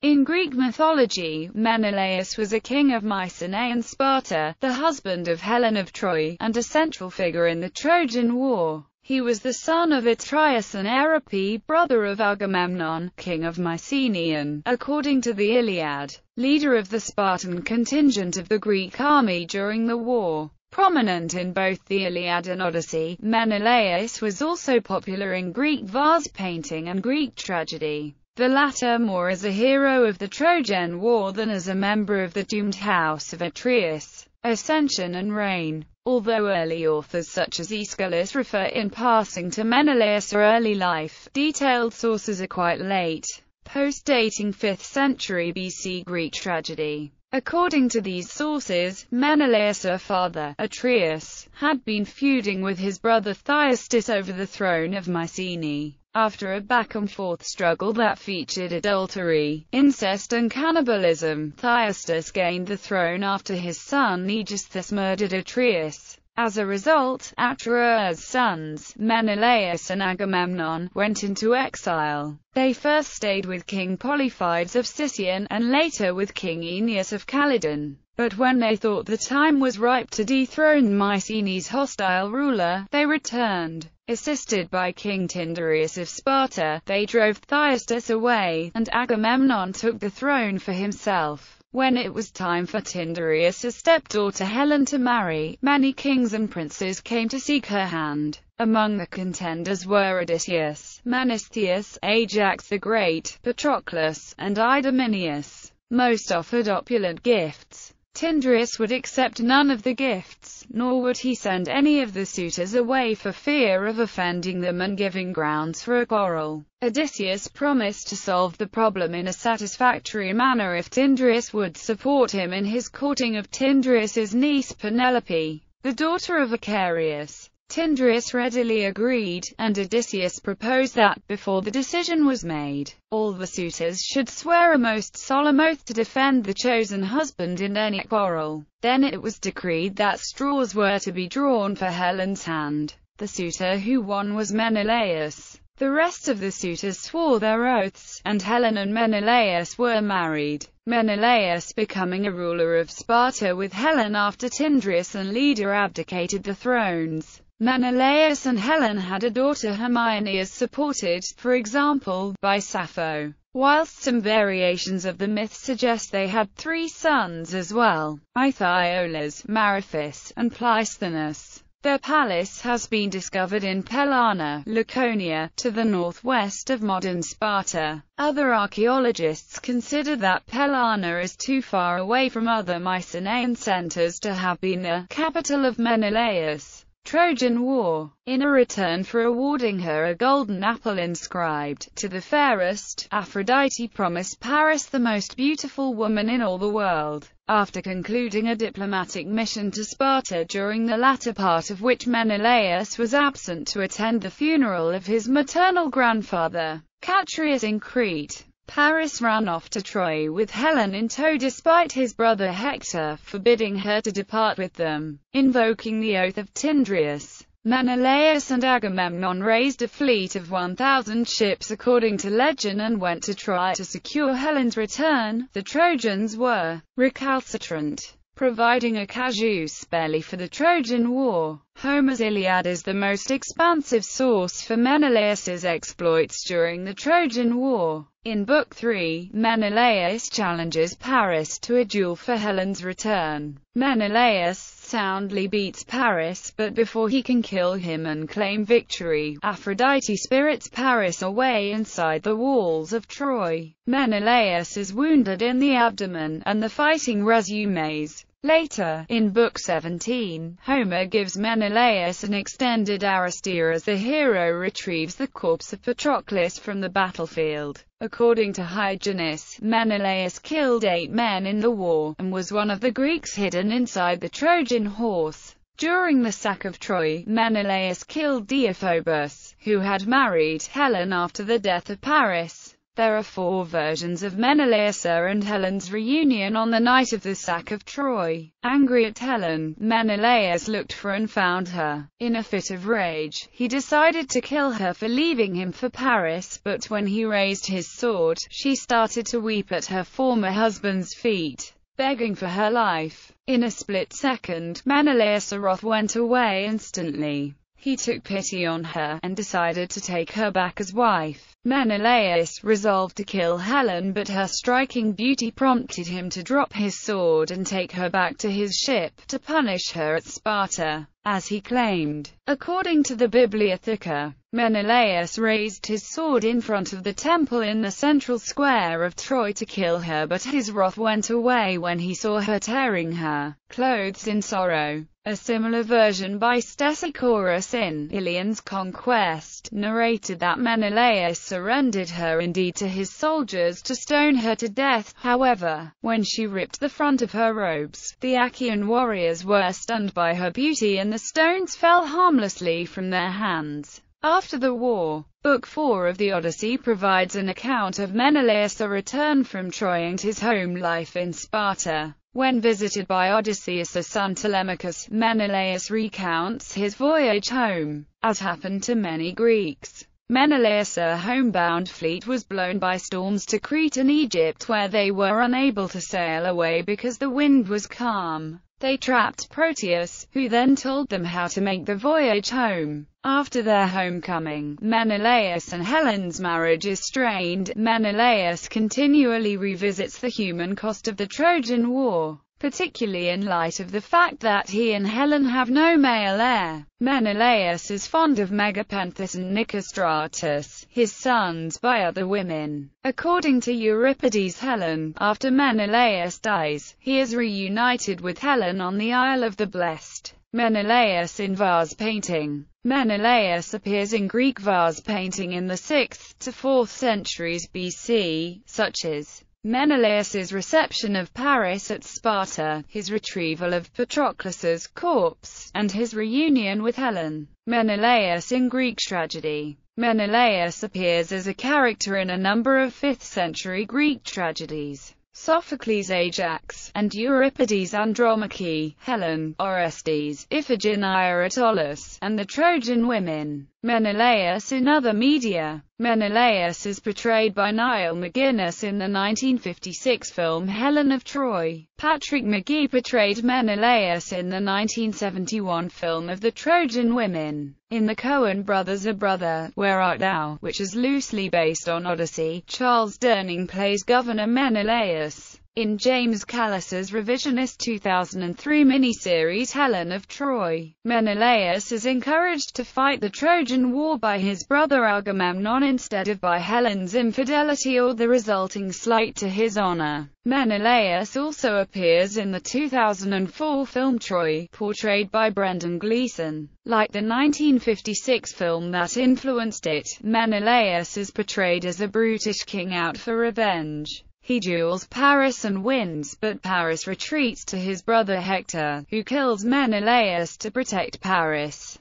In Greek mythology, Menelaus was a king of Mycenae and Sparta, the husband of Helen of Troy, and a central figure in the Trojan War. He was the son of Atreus and Eripe, brother of Agamemnon, king of Mycenae, according to the Iliad, leader of the Spartan contingent of the Greek army during the war. Prominent in both the Iliad and Odyssey, Menelaus was also popular in Greek vase painting and Greek tragedy, the latter more as a hero of the Trojan War than as a member of the doomed house of Atreus. Ascension and reign. Although early authors such as Aeschylus refer in passing to Menelaus' early life, detailed sources are quite late, post-dating 5th century BC Greek tragedy. According to these sources, Menelaus' father, Atreus, had been feuding with his brother Thyestes over the throne of Mycenae. After a back-and-forth struggle that featured adultery, incest and cannibalism, Thyestes gained the throne after his son Aegisthus murdered Atreus. As a result, Atreus' sons, Menelaus and Agamemnon, went into exile. They first stayed with King Polyphides of Sicyon, and later with King Aeneas of Calydon. But when they thought the time was ripe to dethrone Mycenae's hostile ruler, they returned. Assisted by King Tyndareus of Sparta, they drove Thyestes away, and Agamemnon took the throne for himself. When it was time for Tyndareus' stepdaughter Helen to marry, many kings and princes came to seek her hand. Among the contenders were Odysseus, Menestheus, Ajax the Great, Patroclus, and Idomeneus. Most offered opulent gifts. Tyndareus would accept none of the gifts, nor would he send any of the suitors away for fear of offending them and giving grounds for a quarrel. Odysseus promised to solve the problem in a satisfactory manner if Tyndareus would support him in his courting of Tyndareus' niece Penelope, the daughter of Icarius. Tyndareus readily agreed, and Odysseus proposed that, before the decision was made, all the suitors should swear a most solemn oath to defend the chosen husband in any quarrel. Then it was decreed that straws were to be drawn for Helen's hand. The suitor who won was Menelaus. The rest of the suitors swore their oaths, and Helen and Menelaus were married. Menelaus becoming a ruler of Sparta with Helen after Tyndareus and Leda abdicated the thrones. Menelaus and Helen had a daughter Hermione as supported, for example, by Sappho, whilst some variations of the myth suggest they had 3 sons as well, Aithiolas, Mariphis, and Pleisthenes. Their palace has been discovered in Pellana, Laconia, to the northwest of modern Sparta. Other archaeologists consider that Pellana is too far away from other Mycenaean centers to have been the capital of Menelaus' Trojan War. In a return for awarding her a golden apple inscribed, "To the fairest," Aphrodite promised Paris the most beautiful woman in all the world. After concluding a diplomatic mission to Sparta during the latter part of which Menelaus was absent to attend the funeral of his maternal grandfather, Catreus in Crete, Paris ran off to Troy with Helen in tow despite his brother Hector forbidding her to depart with them. Invoking the oath of Tyndareus, Menelaus and Agamemnon raised a fleet of 1,000 ships according to legend and went to Troy to secure Helen's return. The Trojans were recalcitrant, providing a casus belli for the Trojan War. Homer's Iliad is the most expansive source for Menelaus's exploits during the Trojan War. In Book 3, Menelaus challenges Paris to a duel for Helen's return. Menelaus soundly beats Paris, but before he can kill him and claim victory, Aphrodite spirits Paris away inside the walls of Troy. Menelaus is wounded in the abdomen, and the fighting resumes. Later, in Book 17, Homer gives Menelaus an extended Aristea as the hero retrieves the corpse of Patroclus from the battlefield. According to Hyginus, Menelaus killed 8 men in the war, and was one of the Greeks hidden inside the Trojan horse. During the sack of Troy, Menelaus killed Deiphobus, who had married Helen after the death of Paris. There are 4 versions of Menelaus and Helen's reunion on the night of the sack of Troy. Angry at Helen, Menelaus looked for and found her. In a fit of rage, he decided to kill her for leaving him for Paris, but when he raised his sword, she started to weep at her former husband's feet, begging for her life. In a split second, Menelaus' wrath went away instantly. He took pity on her, and decided to take her back as wife. Menelaus resolved to kill Helen, but her striking beauty prompted him to drop his sword and take her back to his ship, to punish her at Sparta, as he claimed. According to the Bibliotheca, Menelaus raised his sword in front of the temple in the central square of Troy to kill her, but his wrath went away when he saw her tearing her clothes in sorrow. A similar version by Stesichorus in Ilian's Conquest narrated that Menelaus surrendered her indeed to his soldiers to stone her to death. However, when she ripped the front of her robes, the Achaean warriors were stunned by her beauty and the stones fell harmlessly from their hands. After the war, Book 4 of the Odyssey provides an account of Menelaus' return from Troy and his home life in Sparta. When visited by Odysseus' son Telemachus, Menelaus recounts his voyage home. As happened to many Greeks, Menelaus' homebound fleet was blown by storms to Crete and Egypt, where they were unable to sail away because the wind was calm. They trapped Proteus, who then told them how to make the voyage home. After their homecoming, Menelaus and Helen's marriage is strained. Menelaus continually revisits the human cost of the Trojan War, particularly in light of the fact that he and Helen have no male heir. Menelaus is fond of Megapenthus and Nicostratus, his sons by other women. According to Euripides, Helen, after Menelaus dies, he is reunited with Helen on the Isle of the Blessed. Menelaus in vase painting. Menelaus appears in Greek vase painting in the 6th to 4th centuries BC, such as Menelaus's reception of Paris at Sparta, his retrieval of Patroclus's corpse, and his reunion with Helen. Menelaus in Greek tragedy. Menelaus appears as a character in a number of 5th century Greek tragedies. Sophocles' Ajax, and Euripides' Andromache, Helen, Orestes, Iphigenia at Aulis, and the Trojan women. Menelaus in other media. Menelaus is portrayed by Niall McGuinness in the 1956 film Helen of Troy. Patrick Magee portrayed Menelaus in the 1971 film of the Trojan Women. In the Coen Brothers' A Brother, Where Art Thou?, which is loosely based on Odyssey, Charles Durning plays Governor Menelaus. In James Callis's revisionist 2003 miniseries Helen of Troy, Menelaus is encouraged to fight the Trojan War by his brother Agamemnon instead of by Helen's infidelity or the resulting slight to his honor. Menelaus also appears in the 2004 film Troy, portrayed by Brendan Gleeson. Like the 1956 film that influenced it, Menelaus is portrayed as a brutish king out for revenge. He duels Paris and wins, but Paris retreats to his brother Hector, who kills Menelaus to protect Paris.